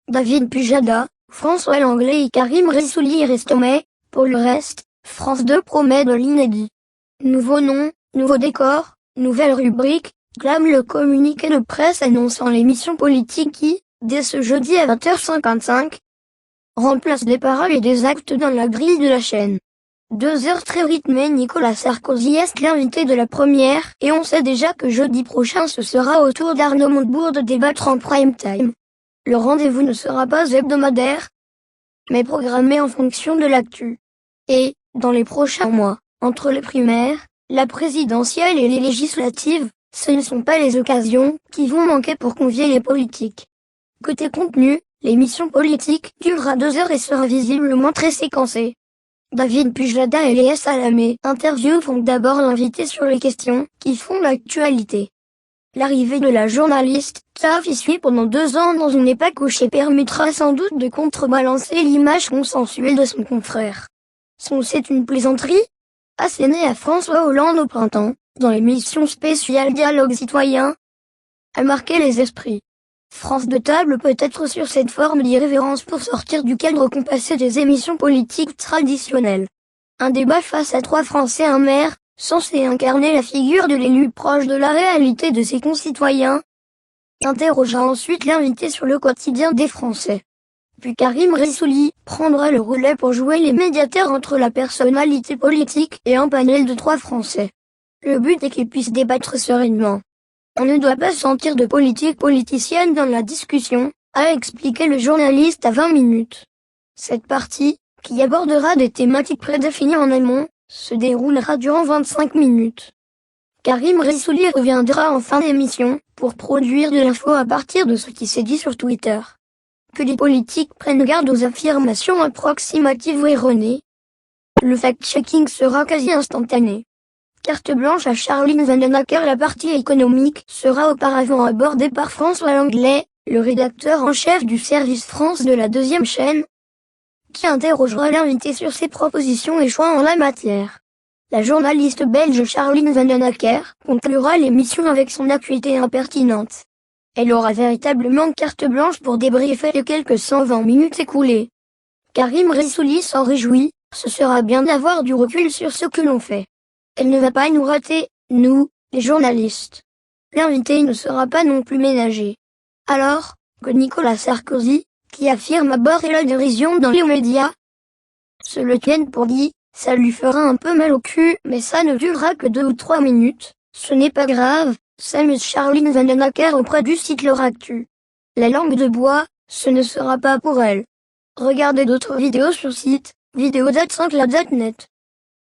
David Pujada, François Langlais et Karim Rissouli y restent mais, pour le reste, France 2 promet de l'inédit. Nouveau nom, nouveau décor, nouvelle rubrique, clame le communiqué de presse annonçant l'émission politique qui, dès ce jeudi à 20h55, remplace des paroles et des actes dans la grille de la chaîne. 2 heures très rythmées. Nicolas Sarkozy est l'invité de la première et on sait déjà que jeudi prochain ce sera au tour d'Arnaud Montebourg de débattre en prime time. Le rendez-vous ne sera pas hebdomadaire, mais programmé en fonction de l'actu. Et, dans les prochains mois, entre les primaires, la présidentielle et les législatives, ce ne sont pas les occasions qui vont manquer pour convier les politiques. Côté contenu, l'émission politique durera 2 heures et sera visiblement très séquencée. David Pujada et Léa Salamé interviewent d'abord l'invité sur les questions qui font l'actualité. L'arrivée de la journaliste, qui a officié pendant 2 ans dans une EHPAD couchée permettra sans doute de contrebalancer l'image consensuelle de son confrère. C'est une plaisanterie assénée à François Hollande au printemps, dans l'émission spéciale Dialogue citoyen, a marqué les esprits. France 2 table peut-être sur cette forme d'irrévérence pour sortir du cadre compassé des émissions politiques traditionnelles. Un débat face à 3 Français, un maire, censé incarner la figure de l'élu proche de la réalité de ses concitoyens, interrogea ensuite l'invité sur le quotidien des Français. Puis Karim Rissouli prendra le relais pour jouer les médiateurs entre la personnalité politique et un panel de 3 Français. Le but est qu'ils puissent débattre sereinement. On ne doit pas sentir de politique politicienne dans la discussion, a expliqué le journaliste à 20 minutes. Cette partie, qui abordera des thématiques prédéfinies en amont, se déroulera durant 25 minutes. Karim Rissouli reviendra en fin d'émission, pour produire de l'info à partir de ce qui s'est dit sur Twitter. Que les politiques prennent garde aux affirmations approximatives ou erronées. Le fact-checking sera quasi instantané. Carte blanche à Charline Vanhoenacker. La partie économique sera auparavant abordée par François Langlais, le rédacteur en chef du service France de la 2e chaîne, qui interrogera l'invité sur ses propositions et choix en la matière. La journaliste belge Charline Vanhoenacker conclura l'émission avec son acuité impertinente. Elle aura véritablement carte blanche pour débriefer les quelques 120 minutes écoulées. Karim Rissouli s'en réjouit, ce sera bien d'avoir du recul sur ce que l'on fait. Elle ne va pas nous rater, nous, les journalistes. L'invité ne sera pas non plus ménagé. Alors, que Nicolas Sarkozy, qui affirme aborder la dérision dans les médias, se le tienne pour dit, ça lui fera un peu mal au cul, mais ça ne durera que 2 ou 3 minutes, ce n'est pas grave, s'amuse Charline Vanhoenacker auprès du site Leur Actu. La langue de bois, ce ne sera pas pour elle. Regardez d'autres vidéos sur site, vidéo.5la.net.